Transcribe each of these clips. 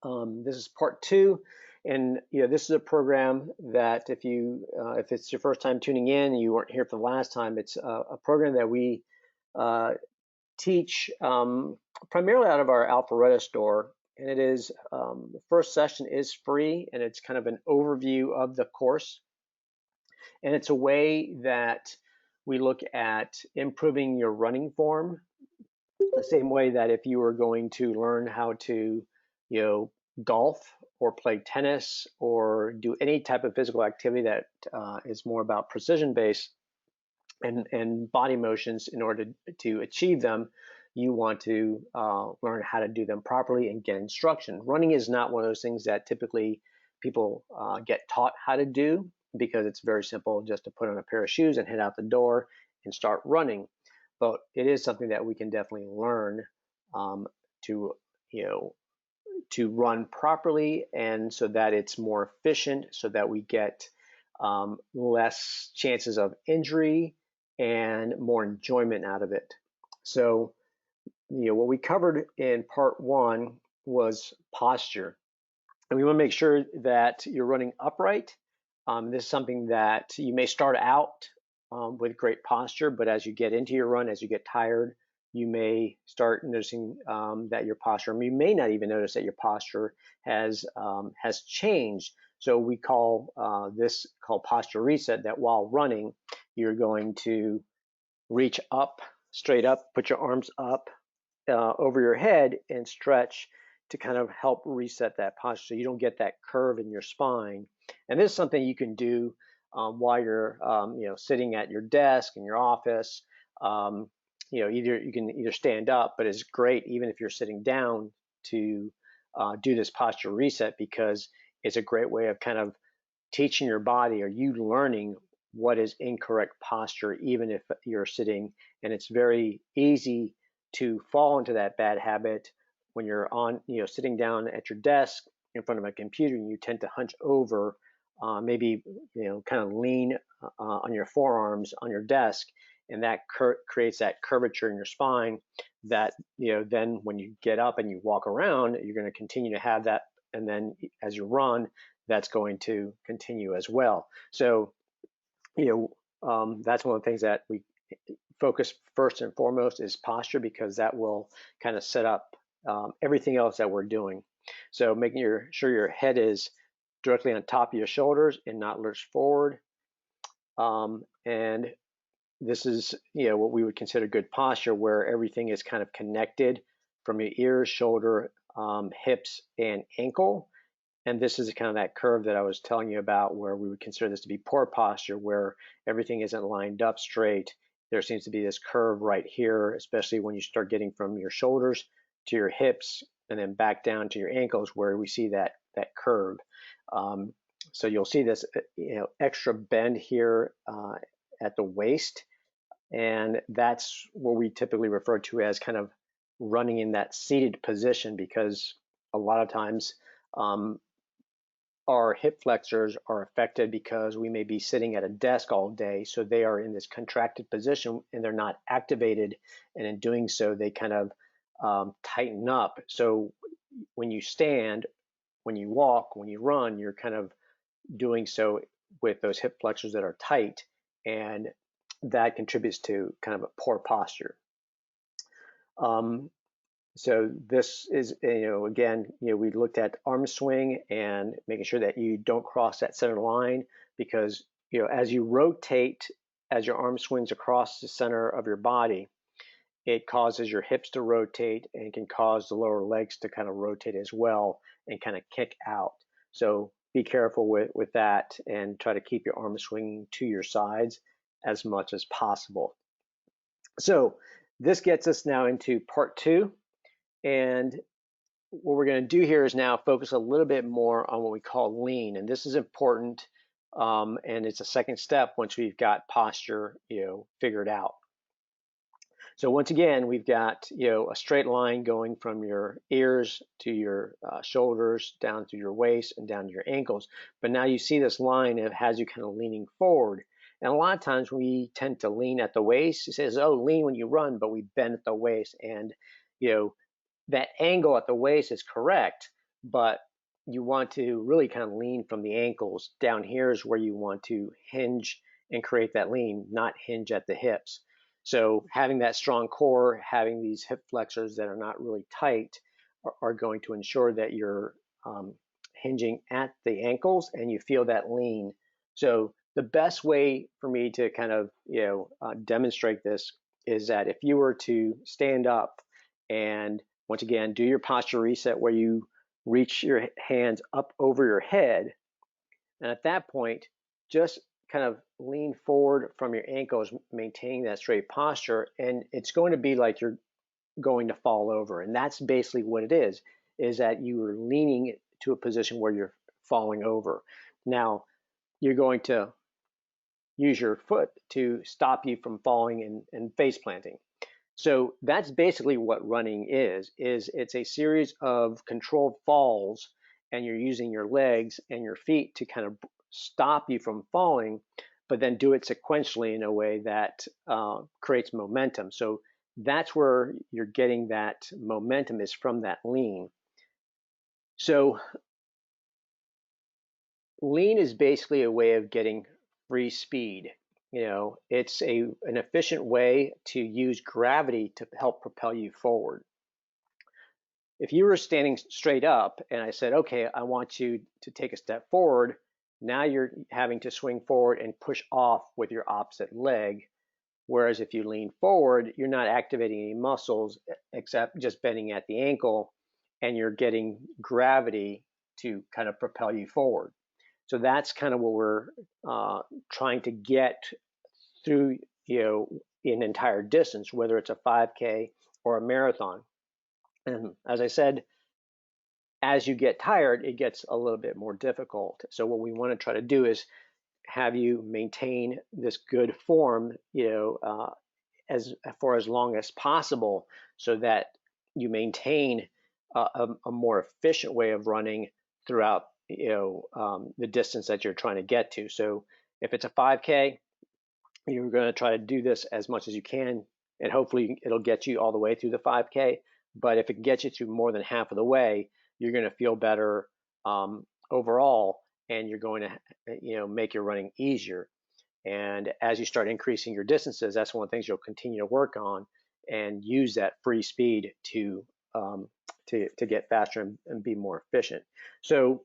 This is part two, and this is a program that if it's your first time tuning in and you weren't here for the last time, it's a program that we uh, teach primarily out of our Alpharetta store, and it is the first session is free, and it's kind of an overview of the course, and it's a way that we look at improving your running form the same way that if you were going to learn how to, golf or play tennis or do any type of physical activity that is more about precision based and body motions in order to achieve them, you want to learn how to do them properly and get instruction. Running is not one of those things that typically people get taught how to do because it's very simple just to put on a pair of shoes and head out the door and start running. But it is something that we can definitely learn to, to run properly, and so that it's more efficient, so that we get less chances of injury and more enjoyment out of it. So, what we covered in part one was posture, and we want to make sure that you're running upright. This is something that you may start out with great posture, but as you get into your run, as you get tired, you may start noticing that your posture, you may not even notice that your posture has changed. So we call this called posture reset, that while running, you're going to reach up, straight up, put your arms up over your head and stretch to kind of help reset that posture so you don't get that curve in your spine. And this is something you can do while you're sitting at your desk in your office. You can either stand up, but it's great even if you're sitting down to do this posture reset, because it's a great way of kind of teaching your body, or you learning what is incorrect posture even if you're sitting. And it's very easy to fall into that bad habit when you're sitting down at your desk in front of a computer, and you tend to hunch over, maybe kind of lean on your forearms on your desk, and that creates that curvature in your spine that then when you get up and you walk around, you're going to continue to have that, and then as you run, that's going to continue as well. So that's one of the things that we focus first and foremost is posture, because that will kind of set up everything else that we're doing. So making sure your head is directly on top of your shoulders and not lurched forward. And this is what we would consider good posture, where everything is kind of connected from your ears, shoulder, hips, and ankle. And this is kind of that curve that I was telling you about, where we would consider this to be poor posture, where everything isn't lined up straight. There seems to be this curve right here, especially when you start getting from your shoulders to your hips and then back down to your ankles, where we see that curve. So you'll see this extra bend here at the waist, and that's what we typically refer to as kind of running in that seated position, because a lot of times our hip flexors are affected because we may be sitting at a desk all day, so they are in this contracted position and they're not activated, and in doing so they kind of tighten up. So when you stand, when you walk, when you run, you're kind of doing so with those hip flexors that are tight, and that contributes to kind of a poor posture. So this is, again, we looked at arm swing and making sure that you don't cross that center line, because, as you rotate, as your arm swings across the center of your body, it causes your hips to rotate and can cause the lower legs to kind of rotate as well and kind of kick out. So be careful with that, and try to keep your arm swinging to your sides as much as possible. So this gets us now into part two. And what we're going to do here is now focus a little bit more on what we call lean. And this is important, and it's a second step once we've got posture figured out. So once again, we've got a straight line going from your ears to your shoulders, down through your waist and down to your ankles. But now you see this line that has you kind of leaning forward. And a lot of times we tend to lean at the waist. It says, oh, lean when you run, but we bend at the waist. And that angle at the waist is correct, but you want to really kind of lean from the ankles. Down here is where you want to hinge and create that lean, not hinge at the hips. So having that strong core, having these hip flexors that are not really tight are going to ensure that you're hinging at the ankles and you feel that lean. So the best way for me to kind of demonstrate this is that if you were to stand up and once again do your posture reset where you reach your hands up over your head, and at that point just kind of lean forward from your ankles, maintaining that straight posture, and it's going to be like you're going to fall over. And that's basically what it is that you are leaning to a position where you're falling over. Now you're going to use your foot to stop you from falling and face planting. So that's basically what running is it's a series of controlled falls, and you're using your legs and your feet to kind of stop you from falling, but then do it sequentially in a way that creates momentum. So that's where you're getting that momentum, is from that lean. So lean is basically a way of getting free speed. It's an efficient way to use gravity to help propel you forward. If you were standing straight up and I said, okay, I want you to take a step forward, now you're having to swing forward and push off with your opposite leg. Whereas if you lean forward, you're not activating any muscles except just bending at the ankle, and you're getting gravity to kind of propel you forward. So that's kind of what we're trying to get through, an entire distance, whether it's a 5K or a marathon. And as I said, as you get tired, it gets a little bit more difficult. So what we want to try to do is have you maintain this good form, as for as long as possible, so that you maintain a more efficient way of running throughout, the distance that you're trying to get to. So if it's a 5K, you're going to try to do this as much as you can, and hopefully it'll get you all the way through the 5K. But if it gets you through more than half of the way, you're going to feel better overall, and you're going to, make your running easier. And as you start increasing your distances, that's one of the things you'll continue to work on and use that free speed to get faster and be more efficient. So,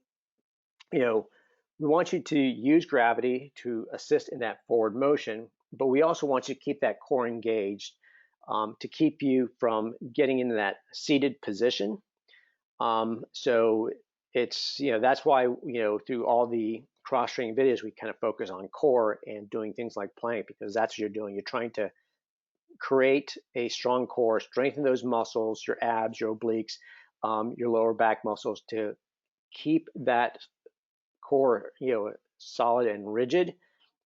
we want you to use gravity to assist in that forward motion, but we also want you to keep that core engaged, to keep you from getting into that seated position. So it's, that's why, through all the cross-training videos, we kind of focus on core and doing things like plank, because that's what you're doing. You're trying to create a strong core, strengthen those muscles, your abs, your obliques, your lower back muscles, to keep that core, solid and rigid,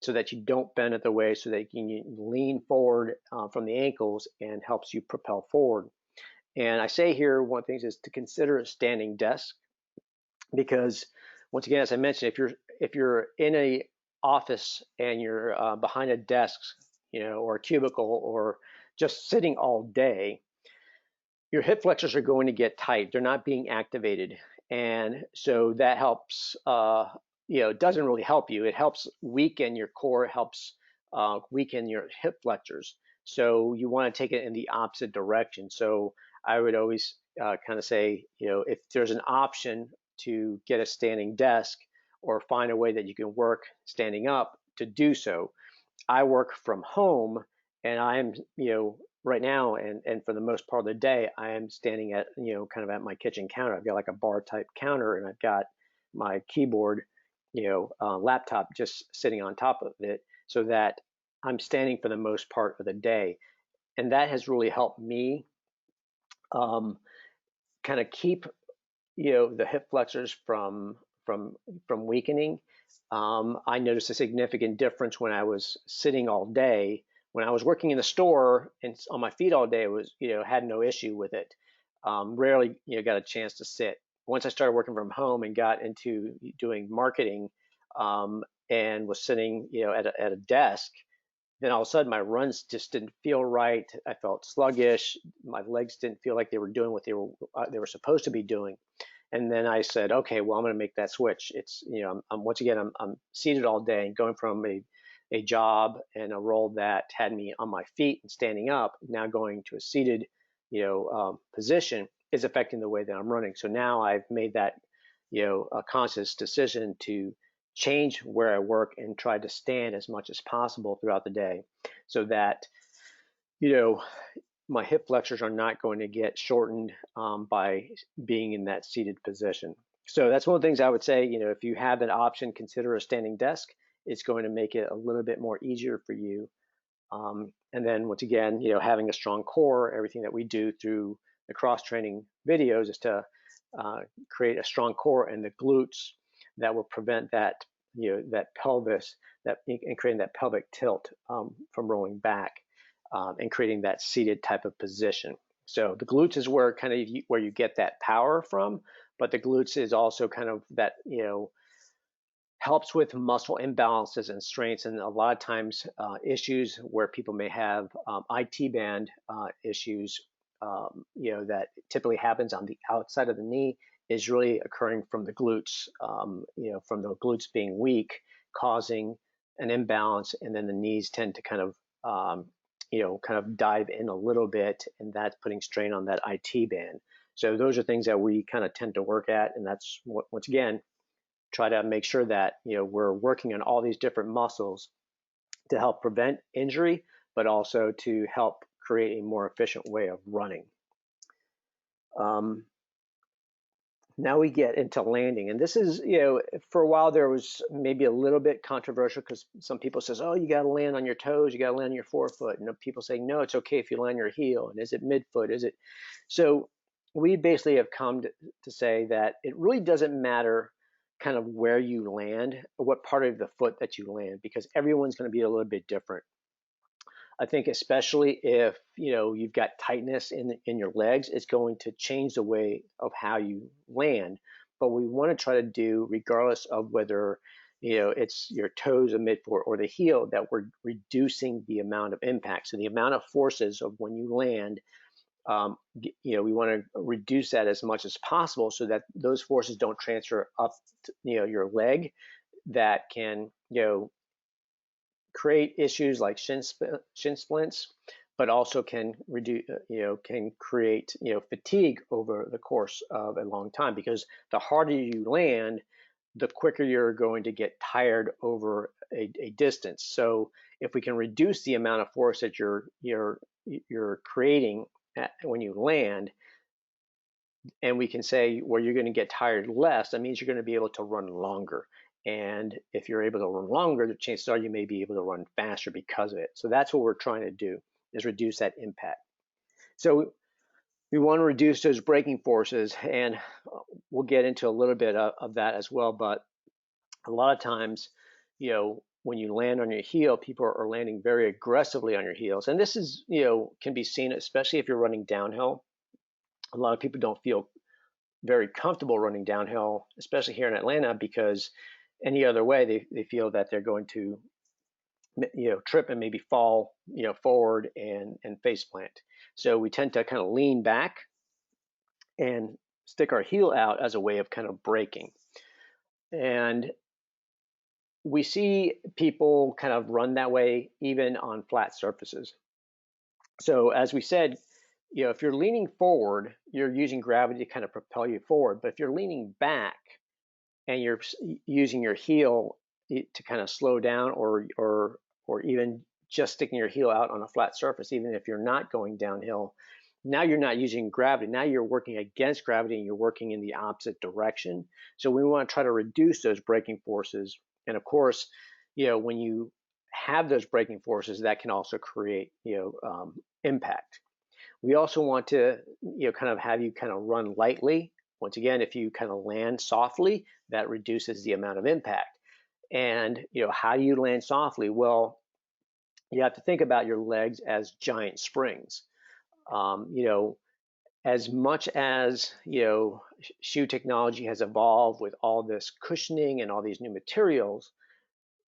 so that you don't bend at the waist, so that you can lean forward from the ankles, and helps you propel forward. And I say here, one of the things is to consider a standing desk, because once again, as I mentioned, if you're in a office and you're behind a desk, or a cubicle, or just sitting all day, your hip flexors are going to get tight. They're not being activated, and so that helps. It doesn't really help you. It helps weaken your core, helps weaken your hip flexors. So you want to take it in the opposite direction. So I would always kind of say, if there's an option to get a standing desk, or find a way that you can work standing up, to do so. I work from home, and I am, right now, and for the most part of the day, I am standing at, kind of at my kitchen counter. I've got like a bar type counter, and I've got my keyboard, laptop just sitting on top of it, so that I'm standing for the most part of the day. And that has really helped me kind of keep, the hip flexors from weakening. I noticed a significant difference when I was sitting all day. When I was working in the store and on my feet all day, it was, had no issue with it. Rarely, got a chance to sit. Once I started working from home and got into doing marketing, and was sitting, at a desk, then all of a sudden my runs just didn't feel right. I felt sluggish. My legs didn't feel like they were doing what they were supposed to be doing. And then I said, okay, well, I'm going to make that switch. It's, once again, I'm seated all day, going from a job and a role that had me on my feet and standing up, now going to a seated, position is affecting the way that I'm running. So now I've made that, a conscious decision to change where I work and try to stand as much as possible throughout the day, so that, you know, my hip flexors are not going to get shortened by being in that seated position. So that's one of the things I would say, if you have that option, consider a standing desk. It's going to make it a little bit more easier for you. And then once again, having a strong core, everything that we do through the cross training videos is to create a strong core and the glutes that will prevent that, that pelvis, and creating that pelvic tilt from rolling back, and creating that seated type of position. So the glutes is where where you get that power from, but the glutes is also kind of that, helps with muscle imbalances and strengths, and a lot of times issues where people may have IT band issues, that typically happens on the outside of the knee, is really occurring from the glutes, from the glutes being weak, causing an imbalance, and then the knees tend to kind of dive in a little bit, and that's putting strain on that IT band. So those are things that we kind of tend to work at, and that's what, once again, try to make sure that we're working on all these different muscles to help prevent injury, but also to help create a more efficient way of running. Now we get into landing, and this is, for a while there was maybe a little bit controversial because some people says, oh, you got to land on your toes, you got to land on your forefoot, and people say, no, it's okay if you land on your heel, and is it midfoot, is it? So we basically have come to say that it really doesn't matter kind of where you land, or what part of the foot that you land, because everyone's going to be a little bit different. I think especially if you've got tightness in your legs, it's going to change the way of how you land. But we want to try to do, regardless of whether it's your toes, a midfoot, or the heel, that we're reducing the amount of impact. So the amount of forces of when you land, we want to reduce that as much as possible, so that those forces don't transfer up to, your leg, that can create issues like shin splints, but also can reduce, can create fatigue over the course of a long time, because the harder you land, the quicker you're going to get tired over a distance. So if we can reduce the amount of force that you're creating when you land, and we can say where you're going to get tired less, that means you're going to be able to run longer. And if you're able to run longer, the chances are you may be able to run faster because of it. So that's what we're trying to do, is reduce that impact. So we want to reduce those braking forces, and we'll get into a little bit of that as well. But a lot of times, when you land on your heel, people are landing very aggressively on your heels. And this is, can be seen, especially if you're running downhill. A lot of people don't feel very comfortable running downhill, especially here in Atlanta, because any other way they feel that they're going to trip and maybe fall forward and face plant. So we tend to kind of lean back and stick our heel out as a way of kind of braking. And we see people kind of run that way even on flat surfaces. So as we said, if you're leaning forward, you're using gravity to kind of propel you forward. But if you're leaning back and you're using your heel to kind of slow down, or even just sticking your heel out on a flat surface, even if you're not going downhill, now you're not using gravity. Now you're working against gravity, and you're working in the opposite direction. So we want to try to reduce those braking forces. And of course, when you have those braking forces, that can also create impact. We also want to kind of have you kind of run lightly. Once again, if you kind of land softly, that reduces the amount of impact. And how do you land softly? Well, you have to think about your legs as giant springs. As much as shoe technology has evolved with all this cushioning and all these new materials,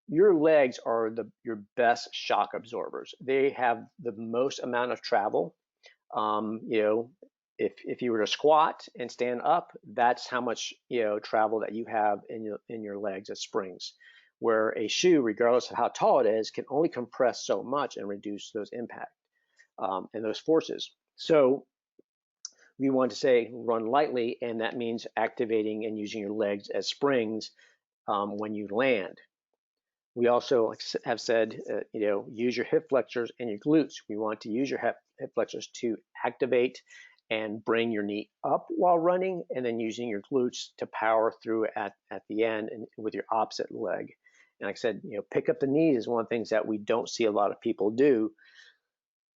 your legs are your best shock absorbers. They have the most amount of travel. if you were to squat and stand up, that's how much travel that you have in your legs as springs. Where a shoe, regardless of how tall it is, can only compress so much and reduce those impact and those forces. So we want to say run lightly, and that means activating and using your legs as springs when you land. We also have said, use your hip flexors and your glutes. We want to use your hip flexors to activate and bring your knee up while running, and then using your glutes to power through at the end and with your opposite leg. And like I said, pick up the knees is one of the things that we don't see a lot of people do.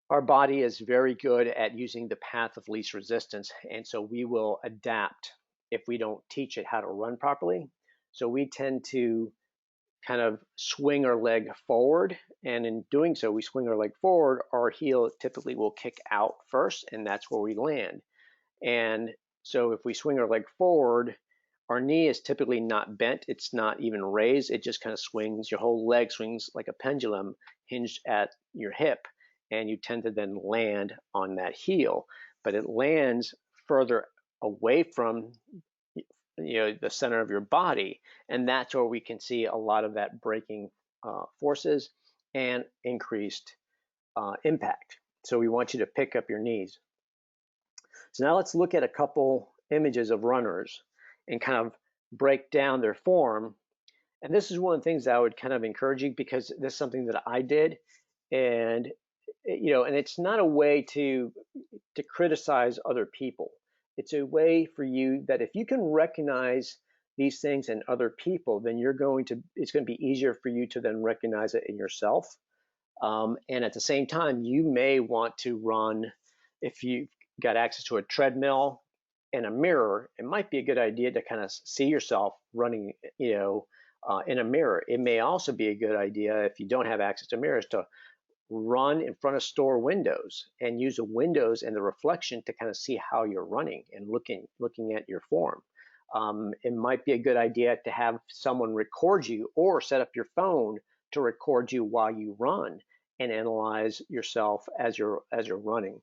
Our body is very good at using the path of least resistance, and so we will adapt if we don't teach it how to run properly. So we tend to kind of swing our leg forward, and in doing so, we swing our leg forward, our heel typically will kick out first, and that's where we land. And so if we swing our leg forward, our knee is typically not bent, it's not even raised, it just kind of swings, your whole leg swings like a pendulum hinged at your hip, and you tend to then land on that heel, but it lands further away from the center of your body, and that's where we can see a lot of that braking forces and increased impact. So we want you to pick up your knees. So now let's look at a couple images of runners and kind of break down their form. And this is one of the things that I would kind of encourage you, because this is something that I did, and and it's not a way to criticize other people. It's a way for you that if you can recognize these things in other people, then it's going to be easier for you to then recognize it in yourself. And at the same time, you may want to run, if you've got access to a treadmill and a mirror, it might be a good idea to kind of see yourself running, in a mirror. It may also be a good idea, if you don't have access to mirrors, to run in front of store windows and use the windows and the reflection to kind of see how you're running and looking at your form. It might be a good idea to have someone record you, or set up your phone to record you while you run and analyze yourself as you're running.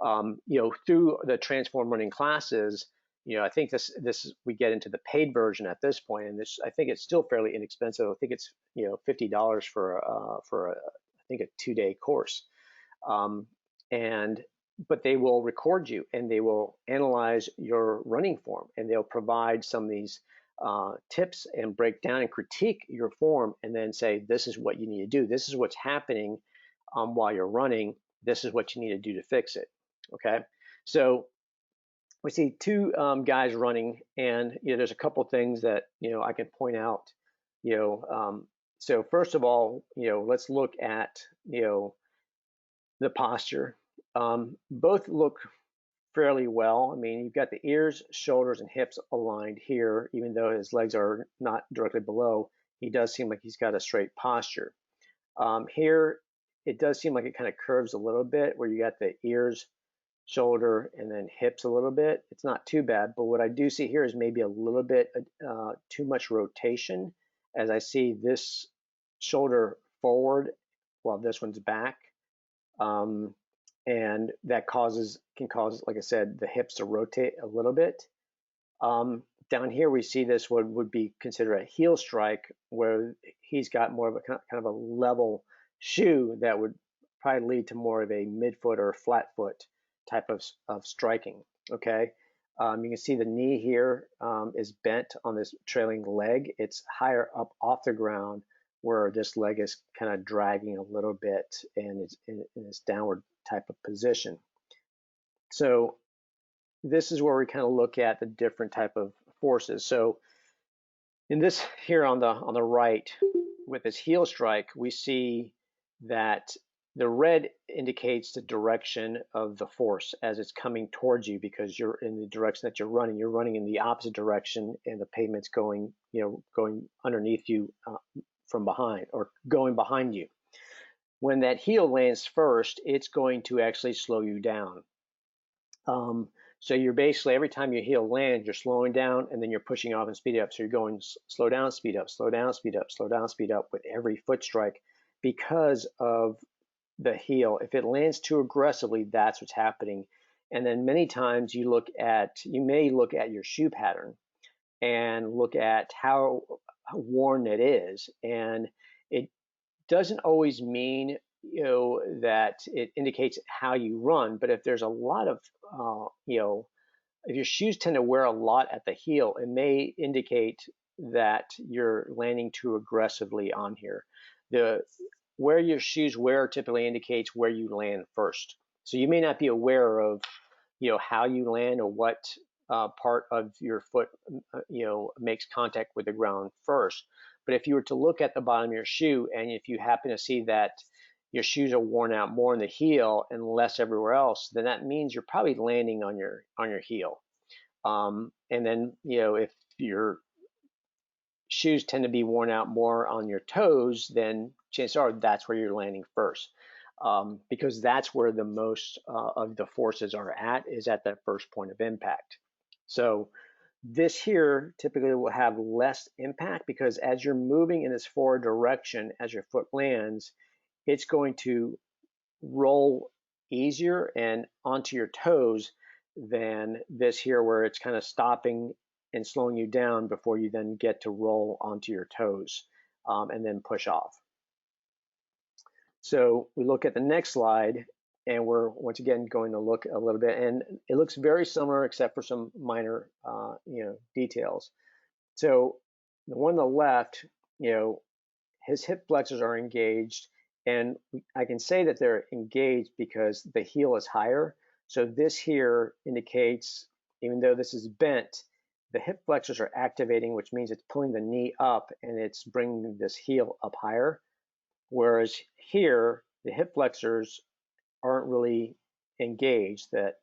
Through the Transform Running classes, I think this we get into the paid version at this point, and I think it's still fairly inexpensive. I think it's $50 for I think a 2-day course, but they will record you and they will analyze your running form, and they'll provide some of these tips and break down and critique your form, and then say, this is what you need to do, this is what's happening while you're running, this is what you need to do to fix it. Okay, so we see two guys running, and there's a couple things that I can point out. So first of all, let's look at the posture. Both look fairly well. I mean, you've got the ears, shoulders, and hips aligned here, even though his legs are not directly below. He does seem like he's got a straight posture. Here, it does seem like it kind of curves a little bit, where you got the ears, shoulder, and then hips a little bit. It's not too bad, but what I do see here is maybe a little bit too much rotation, as I see this shoulder forward while this one's back, and that can cause, like I said, the hips to rotate a little bit. Down here we see this would be considered a heel strike, where he's got more of a kind of a level shoe that would probably lead to more of a midfoot or flat foot type of striking. Okay, you can see the knee here is bent on this trailing leg. It's higher up off the ground, where this leg is kind of dragging a little bit and it's in this downward type of position. So this is where we kind of look at the different type of forces. So in this here on the right, with this heel strike, we see that the red indicates the direction of the force as it's coming towards you, because you're in the direction that you're running in the opposite direction, and the pavement's going underneath you from behind, or going behind you. When that heel lands first, it's going to actually slow you down. So you're basically, every time your heel lands, you're slowing down, and then you're pushing off and speeding up. So you're going slow down, speed up, slow down, speed up, slow down, speed up with every foot strike, because of the heel. If it lands too aggressively, that's what's happening, And then many times you may look at your shoe pattern and look at how worn it is. And it doesn't always mean, that it indicates how you run, but if there's a lot of, if your shoes tend to wear a lot at the heel, it may indicate that you're landing too aggressively on here. Where your shoes wear typically indicates where you land first. So you may not be aware of, how you land or what part of your foot, makes contact with the ground first. But if you were to look at the bottom of your shoe and if you happen to see that your shoes are worn out more in the heel and less everywhere else, then that means you're probably landing on your heel. And then, if your shoes tend to be worn out more on your toes, then chances are that's where you're landing first, because that's where the most of the forces are is at that first point of impact. So this here typically will have less impact because as you're moving in this forward direction, as your foot lands, it's going to roll easier and onto your toes than this here where it's kind of stopping and slowing you down before you then get to roll onto your toes and then push off. So we look at the next slide and we're once again going to look a little bit, and it looks very similar except for some minor details. So the one on the left, his hip flexors are engaged, and I can say that they're engaged because the heel is higher. So this here indicates, even though this is bent, the hip flexors are activating, which means it's pulling the knee up and it's bringing this heel up higher. Whereas here, the hip flexors aren't really engaged. That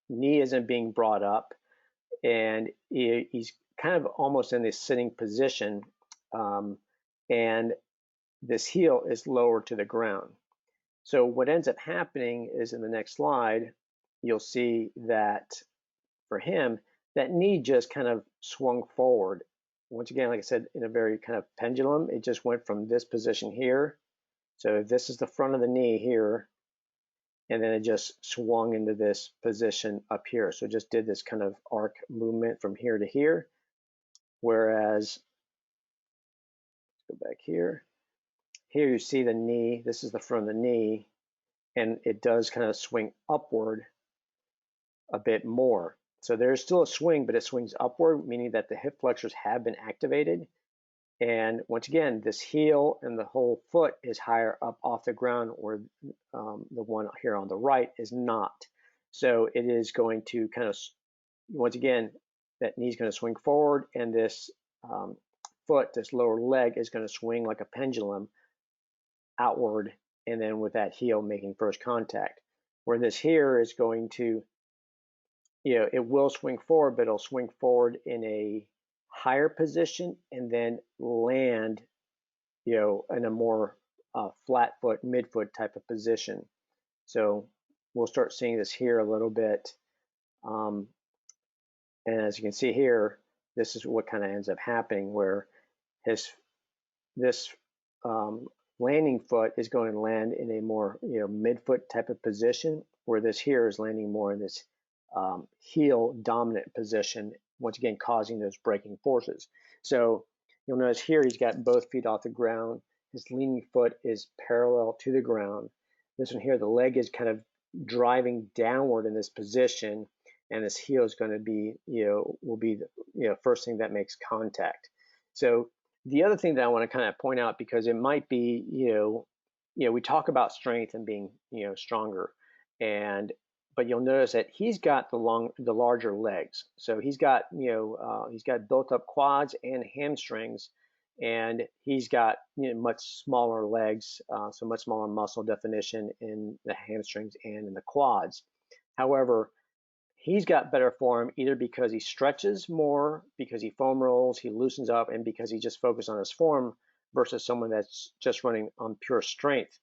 knee isn't being brought up, and he's kind of almost in this sitting position, and this heel is lower to the ground. So what ends up happening is in the next slide, you'll see that for him, that knee just kind of swung forward. Once again, like I said, in a very kind of pendulum, it just went from this position here. So this is the front of the knee here, and then it just swung into this position up here. So it just did this kind of arc movement from here to here. Whereas, let's go back here. Here you see the knee, this is the front of the knee, and it does kind of swing upward a bit more. So there's still a swing, but it swings upward, meaning that the hip flexors have been activated. And once again, this heel and the whole foot is higher up off the ground, where the one here on the right is not. So it is going to kind of, once again, that knee's going to swing forward, and this foot, this lower leg, is going to swing like a pendulum outward, and then with that heel making first contact. Where this here is going to, it will swing forward, but it'll swing forward in a higher position and then land, in a more flat foot, midfoot type of position. So we'll start seeing this here a little bit. And as you can see here, this is what kind of ends up happening, where this landing foot is going to land in a more midfoot type of position, where this here is landing more in this heel dominant position, once again causing those braking forces. So you'll notice here he's got both feet off the ground. His leaning foot is parallel to the ground. This one here, the leg is kind of driving downward in this position, and this heel is going to be, will be the first thing that makes contact. So the other thing that I want to kind of point out, because it might be, we talk about strength and being, stronger, but you'll notice that he's got the larger legs. So he's got, he's got built up quads and hamstrings, and he's got much smaller legs, so much smaller muscle definition in the hamstrings and in the quads. However, he's got better form either because he stretches more, because he foam rolls, he loosens up, and because he just focuses on his form versus someone that's just running on pure strength.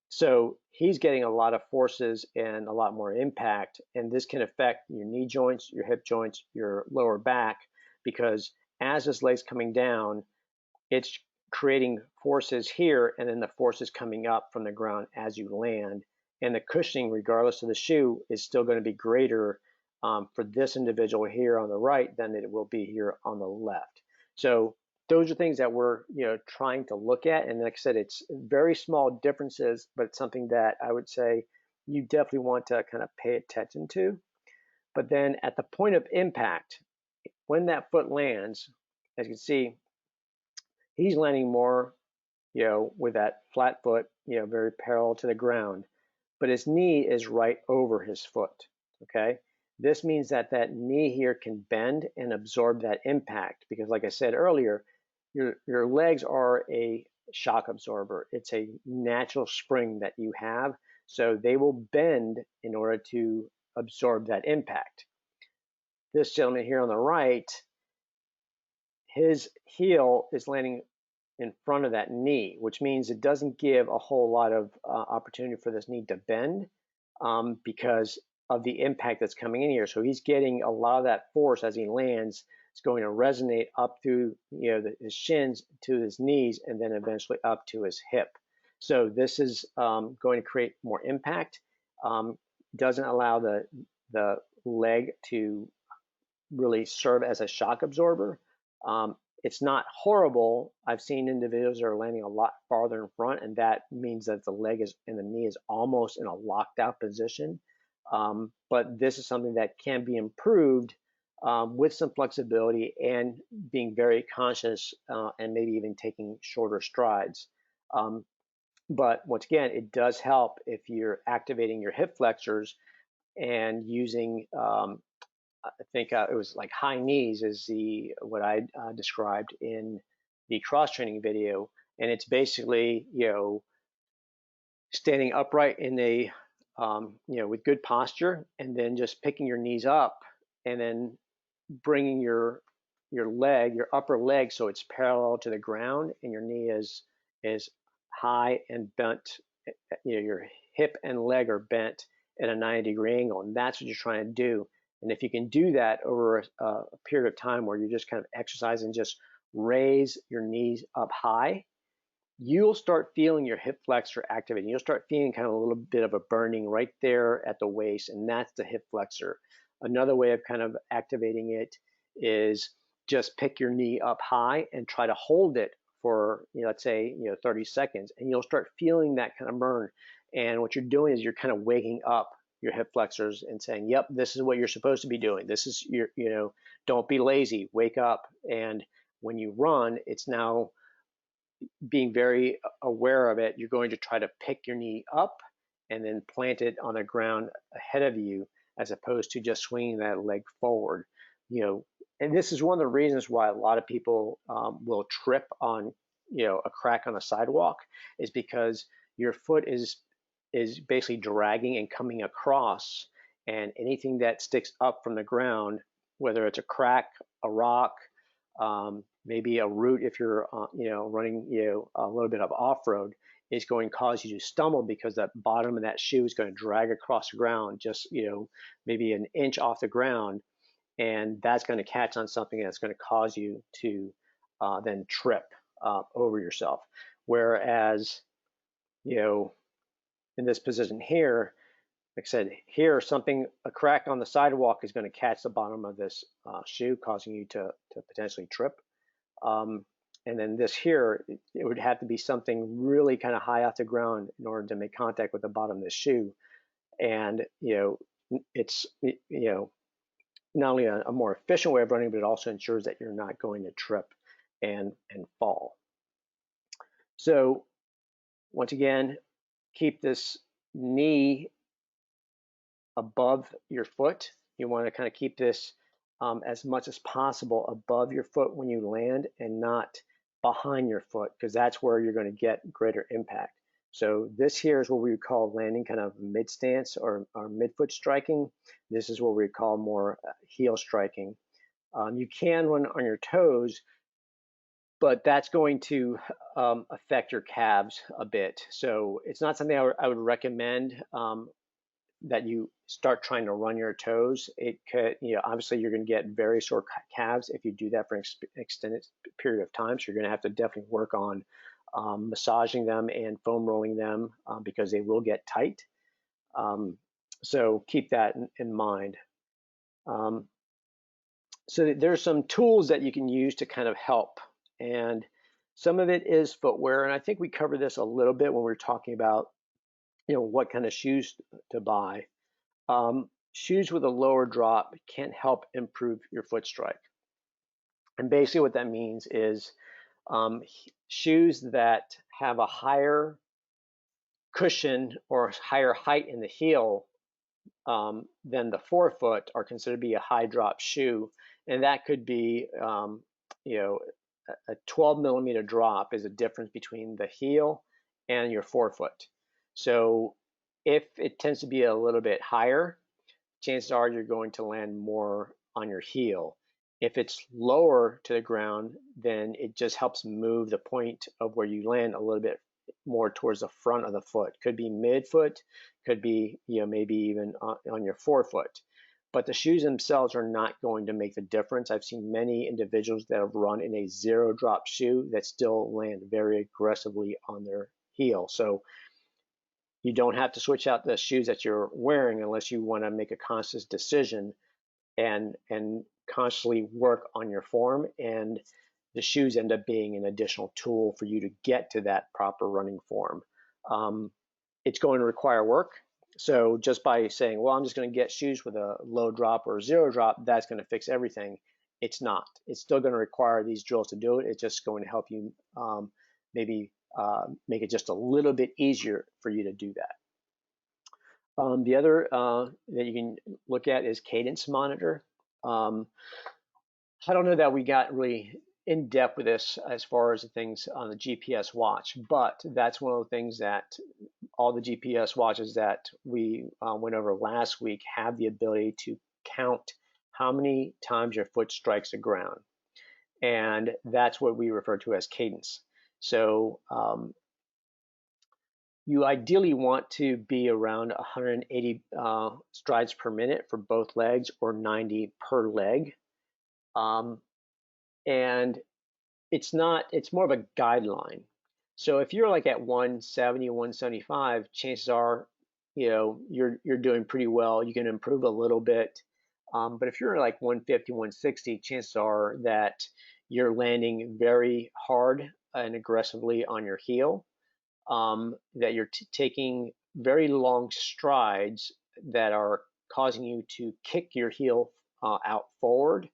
So he's getting a lot of forces and a lot more impact, and this can affect your knee joints, your hip joints, your lower back, because as his leg's coming down, it's creating forces here, and then the forces coming up from the ground as you land, and the cushioning, regardless of the shoe, is still going to be greater for this individual here on the right than it will be here on the left. So those are things that we're trying to look at, and like I said, it's very small differences, but it's something that I would say you definitely want to kind of pay attention to. But then at the point of impact, when that foot lands, as you can see, he's landing more with that flat foot, very parallel to the ground, but his knee is right over his foot, okay? This means that that knee here can bend and absorb that impact because, like I said earlier, your legs are a shock absorber. It's a natural spring that you have, so they will bend in order to absorb that impact. This gentleman here on the right, his heel is landing in front of that knee, which means it doesn't give a whole lot of opportunity for this knee to bend because of the impact that's coming in here. So he's getting a lot of that force as he lands. It's going to resonate up through his shins to his knees and then eventually up to his hip. So this is going to create more impact. Doesn't allow the leg to really serve as a shock absorber. It's not horrible. I've seen individuals that are landing a lot farther in front, and that means that the leg is and the knee is almost in a locked out position. But this is something that can be improved with some flexibility and being very conscious and maybe even taking shorter strides. But once again, it does help if you're activating your hip flexors and using I think it was like high knees is what I described in the cross training video, and it's basically standing upright in a with good posture, and then just picking your knees up, and then bringing your upper leg so it's parallel to the ground, and your knee is high and bent. Your hip and leg are bent at a 90-degree angle, and that's what you're trying to do. And if you can do that over a period of time where you're just kind of exercising, just raise your knees up high, you'll start feeling your hip flexor activating. You'll start feeling kind of a little bit of a burning right there at the waist, and that's the hip flexor. Another way of kind of activating it is just pick your knee up high and try to hold it for, let's say, 30 seconds, and you'll start feeling that kind of burn. And what you're doing is you're kind of waking up your hip flexors and saying, yep, this is what you're supposed to be doing. This is your, don't be lazy, wake up. And when you run, it's now being very aware of it. You're going to try to pick your knee up and then plant it on the ground ahead of you, as opposed to just swinging that leg forward. And this is one of the reasons why a lot of people will trip on, a crack on a sidewalk, is because your foot is basically dragging and coming across, and anything that sticks up from the ground, whether it's a crack, a rock, maybe a root if you're running a little bit of off-road, is going to cause you to stumble because that bottom of that shoe is going to drag across the ground just maybe an inch off the ground, and that's going to catch on something that's going to cause you to then trip over yourself. Whereas in this position here, like I said, here a crack on the sidewalk is going to catch the bottom of this shoe, causing you to potentially trip. And then this here, it would have to be something really kind of high off the ground in order to make contact with the bottom of the shoe. And it's not only a more efficient way of running, but it also ensures that you're not going to trip and fall. So once again, keep this knee above your foot. You want to kind of keep this as much as possible above your foot when you land, and not behind your foot, because that's where you're going to get greater impact. So this here is what we would call landing kind of mid stance or midfoot striking. This is what we call more heel striking. You can run on your toes, but that's going to affect your calves a bit. So it's not something I would recommend that you start trying to run your toes. It could, obviously you're going to get very sore calves if you do that for an extended period of time. So you're going to have to definitely work on massaging them and foam rolling them because they will get tight. So keep that in mind. So there's some tools that you can use to kind of help, and some of it is footwear, and I think we covered this a little bit when we were talking about, what kind of shoes to buy. Shoes with a lower drop can help improve your foot strike. And basically what that means is shoes that have a higher cushion or higher height in the heel than the forefoot are considered to be a high drop shoe. And that could be, a 12 millimeter drop is a difference between the heel and your forefoot. So if it tends to be a little bit higher, chances are you're going to land more on your heel. If it's lower to the ground, then it just helps move the point of where you land a little bit more towards the front of the foot. Could be midfoot, could be, maybe even on your forefoot. But the shoes themselves are not going to make the difference. I've seen many individuals that have run in a zero drop shoe that still land very aggressively on their heel. So you don't have to switch out the shoes that you're wearing unless you want to make a conscious decision and consciously work on your form, and the shoes end up being an additional tool for you to get to that proper running form. It's going to require work. So just by saying, well, I'm just going to get shoes with a low drop or zero drop, that's going to fix everything. It's not. It's still going to require these drills to do it. It's just going to help you maybe make it just a little bit easier for you to do that. The other that you can look at is cadence monitor. I don't know that we got really in depth with this as far as the things on the GPS watch, but that's one of the things that all the GPS watches that we went over last week have the ability to count how many times your foot strikes the ground. And that's what we refer to as cadence. So you ideally want to be around 180 strides per minute for both legs, or 90 per leg. And it's more of a guideline. So if you're like at 170, 175, chances are, you're doing pretty well. You can improve a little bit. But if you're like 150, 160, chances are that you're landing very hard and aggressively on your heel, that you're taking very long strides that are causing you to kick your heel out forward.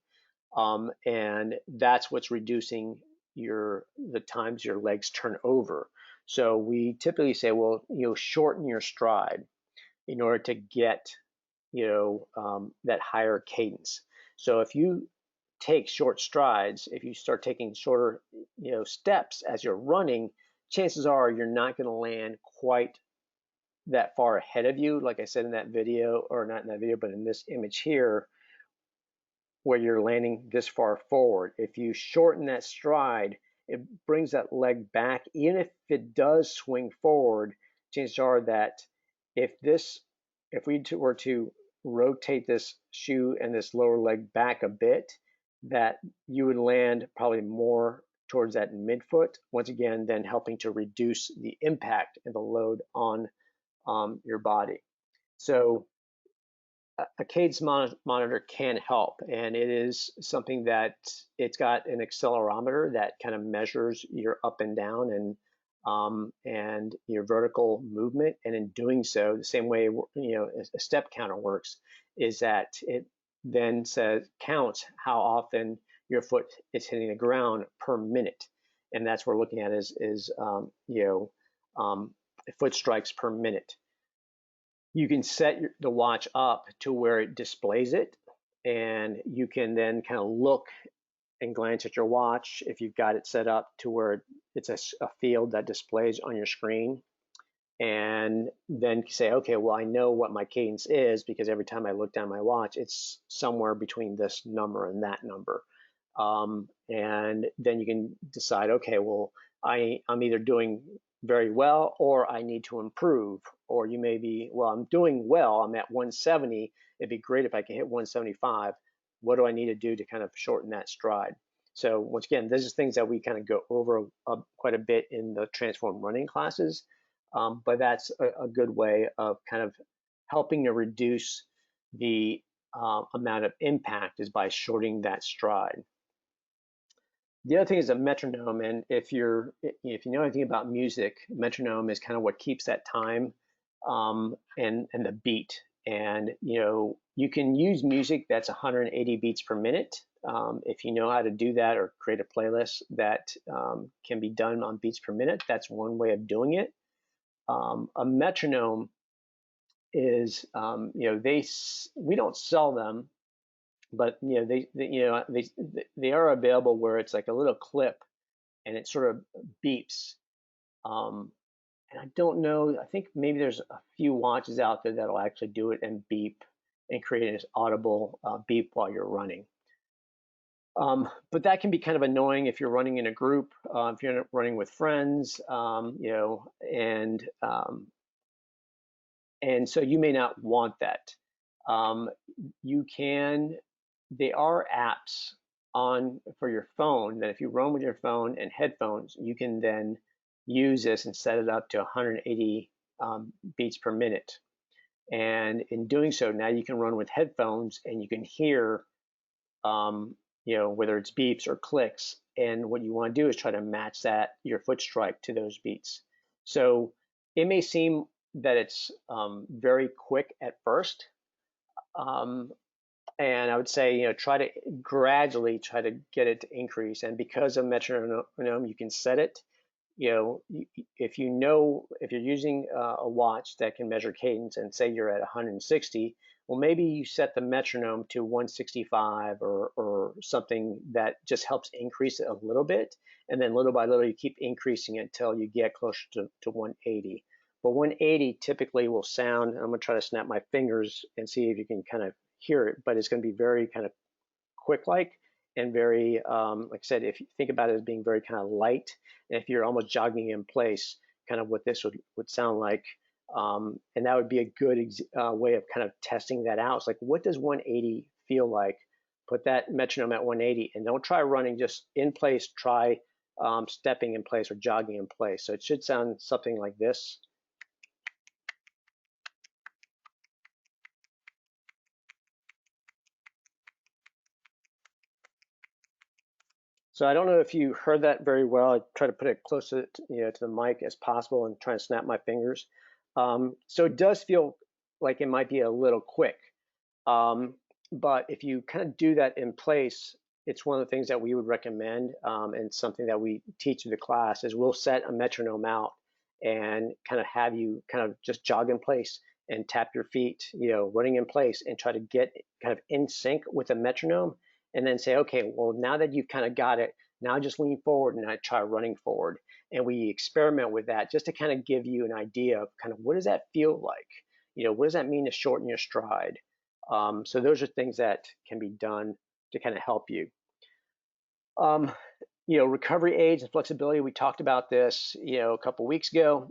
And that's what's reducing the times your legs turn over. So we typically say, well, shorten your stride in order to get, that higher cadence. So if you take short strides, if you start taking shorter, steps as you're running, chances are you're not going to land quite that far ahead of you. Like I said in that video, or not in that video, but in this image here, where you're landing this far forward. If you shorten that stride, it brings that leg back. Even if it does swing forward, chances are that if we were to rotate this shoe and this lower leg back a bit, that you would land probably more towards that midfoot, once again, then helping to reduce the impact and the load on your body. So a cadence monitor can help, and it is something that it's got an accelerometer that kind of measures your up and down and your vertical movement. And in doing so, the same way a step counter works, is that it then counts how often your foot is hitting the ground per minute, and that's what we're looking at is foot strikes per minute. You can set the watch up to where it displays it, and you can then kind of look and glance at your watch if you've got it set up to where it's a field that displays on your screen, and then say, okay, well, I know what my cadence is because every time I look down my watch, it's somewhere between this number and that number. And then you can decide, okay, well, I'm either doing very well or I need to improve. Or you may be, well, I'm doing well, I'm at 170, it'd be great if I can hit 175. What do I need to do to kind of shorten that stride? So once again, this is things that we kind of go over quite a bit in the Transform running classes, but that's a good way of kind of helping to reduce the amount of impact is by shortening that stride. The other thing is a metronome, and if you know anything about music, metronome is kind of what keeps that time and the beat. And you can use music that's 180 beats per minute if you know how to do that, or create a playlist that can be done on beats per minute. That's one way of doing it. A metronome is we don't sell them, but they are available where it's like a little clip and it sort of beeps. And I don't know, I think maybe there's a few watches out there that'll actually do it and beep and create this audible beep while you're running. But that can be kind of annoying if you're running in a group, if you're running with friends, and so you may not want that. There are apps for your phone that if you run with your phone and headphones, you can then use this and set it up to 180 beats per minute. And in doing so, now you can run with headphones and you can hear, whether it's beeps or clicks. And what you want to do is try to match your foot strike to those beats. So it may seem that it's very quick at first. And I would say, try to gradually try to get it to increase. And because of metronome, you can set it. If you're using a watch that can measure cadence, and say you're at 160, well, maybe you set the metronome to 165 or something that just helps increase it a little bit. And then little by little, you keep increasing it until you get closer to 180. But 180 typically will sound, I'm going to try to snap my fingers and see if you can kind of hear it, but it's going to be very kind of quick-like and very, like I said, if you think about it as being very kind of light, and if you're almost jogging in place, kind of what this would sound like. And that would be a good way of kind of testing that out. It's like, what does 180 feel like? Put that metronome at 180, and don't try running just in place. Try stepping in place or jogging in place. So it should sound something like this. So I don't know if you heard that very well. I try to put it close to the mic as possible and try to snap my fingers. So it does feel like it might be a little quick. But if you kind of do that in place, it's one of the things that we would recommend, and something that we teach in the class is we'll set a metronome out and kind of have you kind of just jog in place and tap your feet, running in place, and try to get kind of in sync with the metronome. And then say, okay, well, now that you've kind of got it, now just lean forward and I try running forward. And we experiment with that just to kind of give you an idea of kind of what does that feel like? What does that mean to shorten your stride? So those are things that can be done to kind of help you. Recovery aids and flexibility, we talked about this, a couple weeks ago.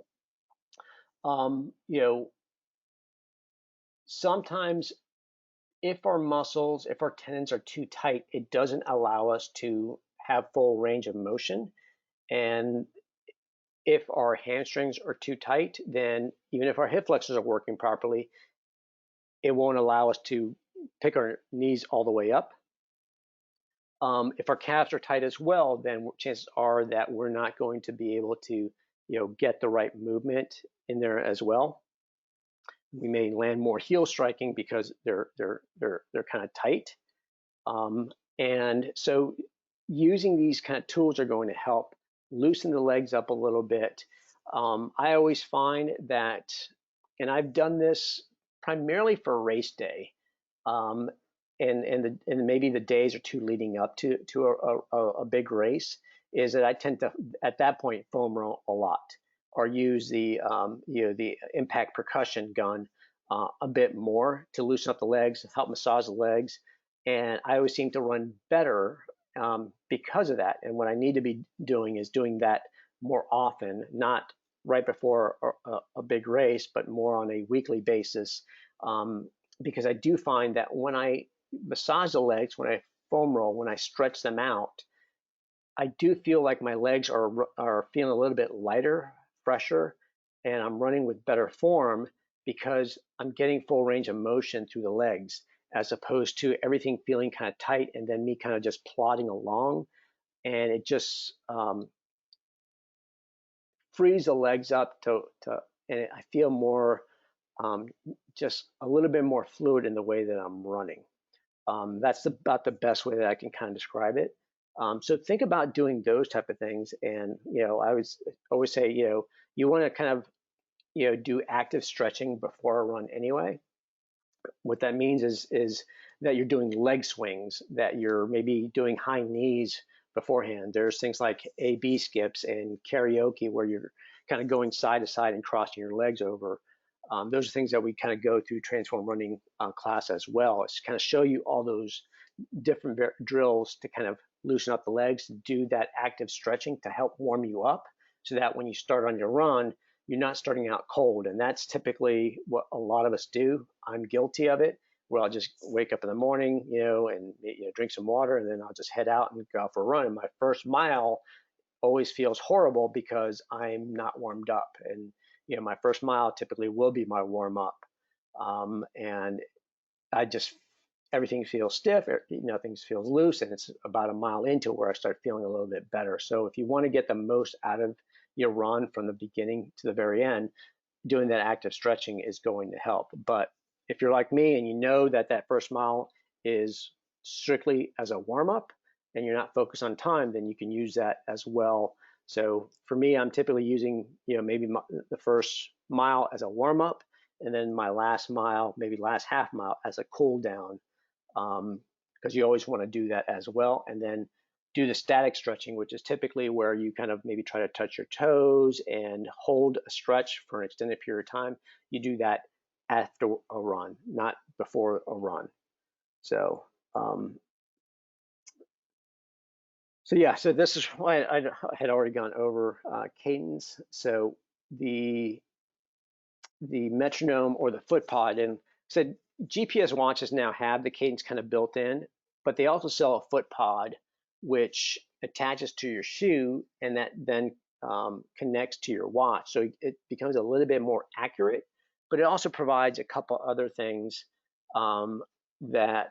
Sometimes if our tendons are too tight, it doesn't allow us to have full range of motion. And if our hamstrings are too tight, then even if our hip flexors are working properly, it won't allow us to pick our knees all the way up. If our calves are tight as well, then chances are that we're not going to be able to, get the right movement in there as well. We may land more heel striking because they're kind of tight. And so using these kind of tools are going to help loosen the legs up a little bit. I always find that, and I've done this primarily for race day, and maybe the days or two leading up to a big race, is that I tend to, at that point, foam roll a lot, or use the impact percussion gun a bit more to loosen up the legs, help massage the legs. And I always seem to run better because of that. And what I need to be doing is doing that more often, not right before a big race, but more on a weekly basis. Because I do find that when I massage the legs, when I foam roll, when I stretch them out, I do feel like my legs are feeling a little bit lighter, fresher, and I'm running with better form. because I'm getting full range of motion through the legs, as opposed to everything feeling kind of tight and then me kind of just plodding along. And it just frees the legs up and I feel more, just a little bit more fluid in the way that I'm running. That's about the best way that I can kind of describe it. So think about doing those type of things. And, I always say, you want to kind of, do active stretching before a run anyway. What that means is that you're doing leg swings, that you're maybe doing high knees beforehand. There's things like A-B skips and karaoke where you're kind of going side to side and crossing your legs over. Those are things that we kind of go through Transform Running class as well. It's kind of show you all those different drills to kind of loosen up the legs, do that active stretching to help warm you up so that when you start on your run, you're not starting out cold. And that's typically what a lot of us do. I'm guilty of it, where I'll just wake up in the morning, and drink some water, and then I'll just head out and go out for a run. And my first mile always feels horrible because I'm not warmed up. And my first mile typically will be my warm up, and I just everything feels stiff, things feels loose, and it's about a mile into where I start feeling a little bit better. So if you want to get the most out of your run from the beginning to the very end, doing that active stretching is going to help. But if you're like me and you know that that first mile is strictly as a warm up and you're not focused on time, then you can use that as well. So for me, I'm typically using, maybe the first mile as a warm up, and then my last mile, maybe last half mile as a cool down, because you always want to do that as well. And then do the static stretching, which is typically where you kind of maybe try to touch your toes and hold a stretch for an extended period of time. You do that after a run, not before a run. So, so this is why I had already gone over cadence. So the metronome or the foot pod, and said GPS watches now have the cadence kind of built in, but they also sell a foot pod which attaches to your shoe and that then connects to your watch. So it becomes a little bit more accurate, but it also provides a couple other things that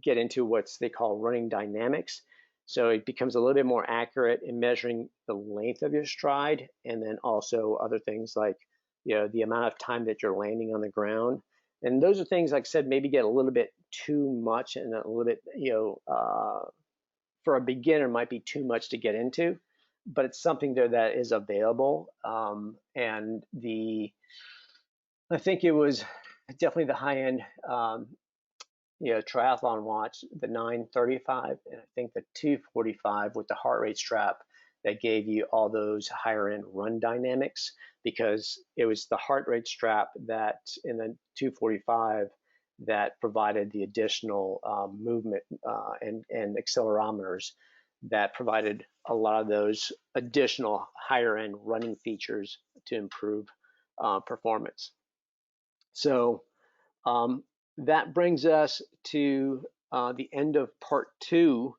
get into what they call running dynamics. So it becomes a little bit more accurate in measuring the length of your stride, and then also other things like the amount of time that you're landing on the ground. And those are things, like I said, maybe get a little bit too much and a little bit, for a beginner might be too much to get into, but it's something there that is available. And I think it was definitely the high end, triathlon watch, the 935, and I think the 245 with the heart rate strap that gave you all those higher end run dynamics, because it was the heart rate strap that in the 245 that provided the additional movement and accelerometers that provided a lot of those additional higher end running features to improve performance. So that brings us to the end of part 2.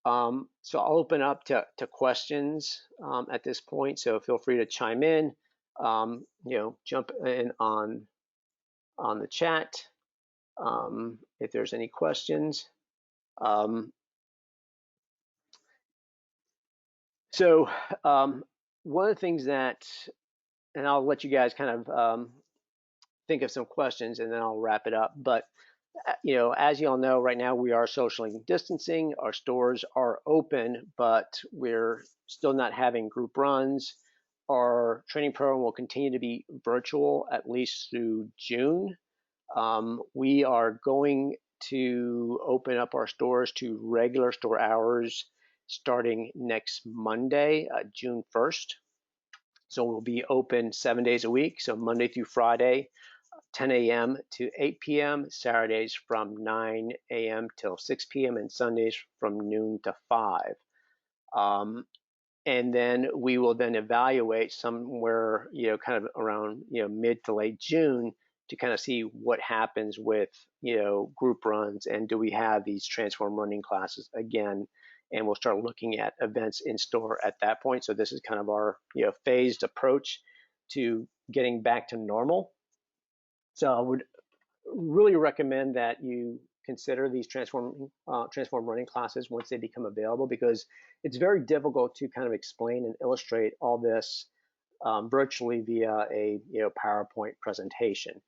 So I'll open up to questions at this point. So feel free to chime in, jump in on the chat if there's any questions. So one of the things that, and I'll let you guys kind of think of some questions and then I'll wrap it up. But as you all know, right now we are socially distancing. Our stores are open, but we're still not having group runs. Our training program will continue to be virtual at least through June. We are going to open up our stores to regular store hours starting next Monday, June 1st. So we'll be open 7 days a week. So Monday through Friday, 10 a.m. to 8 p.m., Saturdays from 9 a.m. till 6 p.m., and Sundays from noon to 5. And then we will then evaluate somewhere, kind of around, mid to late June to kind of see what happens with, group runs, and do we have these Transform Running classes again, and we'll start looking at events in store at that point. So this is kind of our, phased approach to getting back to normal. So I would really recommend that you consider these transform running classes once they become available, because it's very difficult to kind of explain and illustrate all this virtually via a PowerPoint presentation.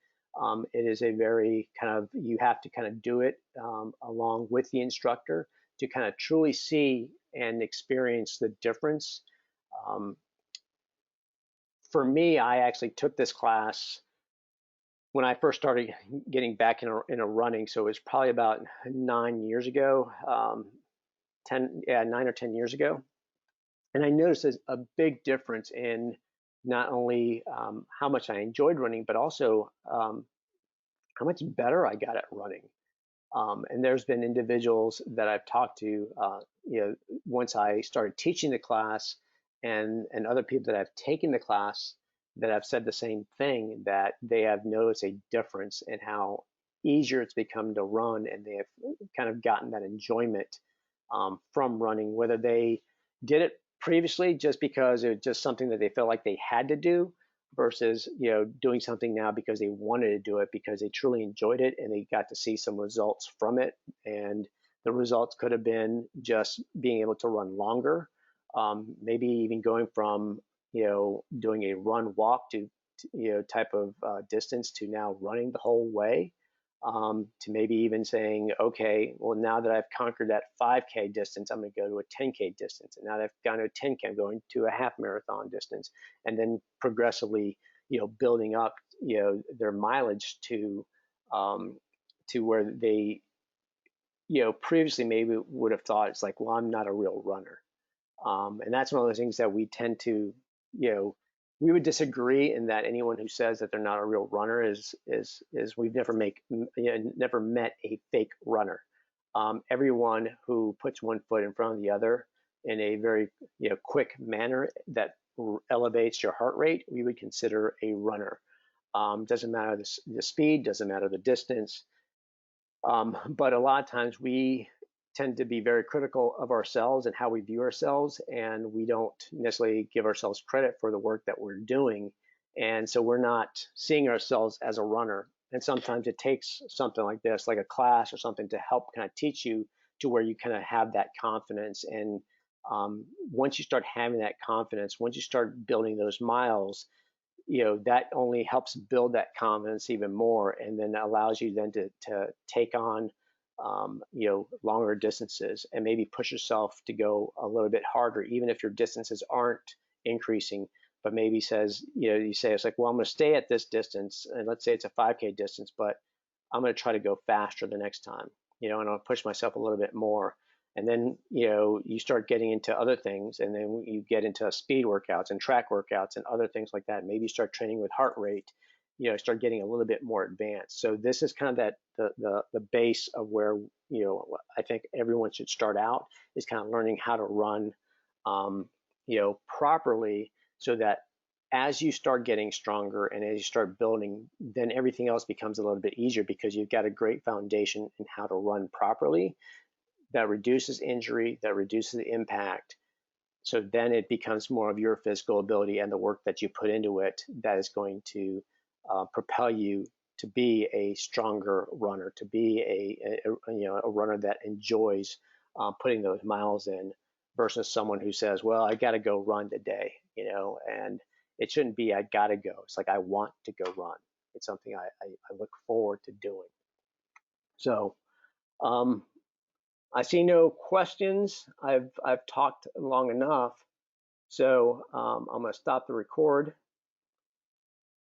It is a very kind of, you have to kind of do it along with the instructor to kind of truly see and experience the difference. Um, for me, I actually took this class when I first started getting back in a running. So it was probably about 9 years ago, 9 or 10 years ago. And I noticed a big difference in not only how much I enjoyed running, but also how much better I got at running. And there's been individuals that I've talked to, once I started teaching the class, and other people that have taken the class that have said the same thing, that they have noticed a difference in how easier it's become to run, and they have kind of gotten that enjoyment from running, whether they did it previously just because it was just something that they felt like they had to do, versus doing something now because they wanted to do it, because they truly enjoyed it and they got to see some results from it. And the results could have been just being able to run longer, maybe even going from doing a run walk to type of distance, to now running the whole way, to maybe even saying, okay, well, now that I've conquered that 5K distance, I'm going to go to a 10K distance. And now that I've gone to a 10K, I'm going to a half marathon distance, and then progressively, building up, their mileage to where they, previously maybe would have thought, it's like, well, I'm not a real runner. And that's one of those things that we tend to, we would disagree in that anyone who says that they're not a real runner is we've never met a fake runner. Everyone who puts one foot in front of the other in a very quick manner that elevates your heart rate, we would consider a runner. Doesn't matter the speed, doesn't matter the distance. But a lot of times we tend to be very critical of ourselves and how we view ourselves, and we don't necessarily give ourselves credit for the work that we're doing. And so we're not seeing ourselves as a runner. And sometimes it takes something like this, like a class or something, to help kind of teach you to where you kind of have that confidence. And once you start having that confidence, once you start building those miles, that only helps build that confidence even more, and then allows you then to take on longer distances, and maybe push yourself to go a little bit harder, even if your distances aren't increasing. But maybe says, you say, it's like, well, I'm going to stay at this distance, and let's say it's a 5K distance, but I'm going to try to go faster the next time, and I'll push myself a little bit more. And then you start getting into other things, and then you get into speed workouts and track workouts and other things like that. Maybe you start training with heart rate, start getting a little bit more advanced. So this is kind of that the base of where I think everyone should start out, is kind of learning how to run properly, so that as you start getting stronger and as you start building, then everything else becomes a little bit easier, because you've got a great foundation in how to run properly. That reduces injury, that reduces the impact. So then it becomes more of your physical ability and the work that you put into it that is going to propel you to be a stronger runner, to be a runner that enjoys putting those miles in, versus someone who says, well, I got to go run today, and it shouldn't be I got to go. It's like, I want to go run. It's something I look forward to doing. So I see no questions. I've talked long enough, so I'm going to stop the record.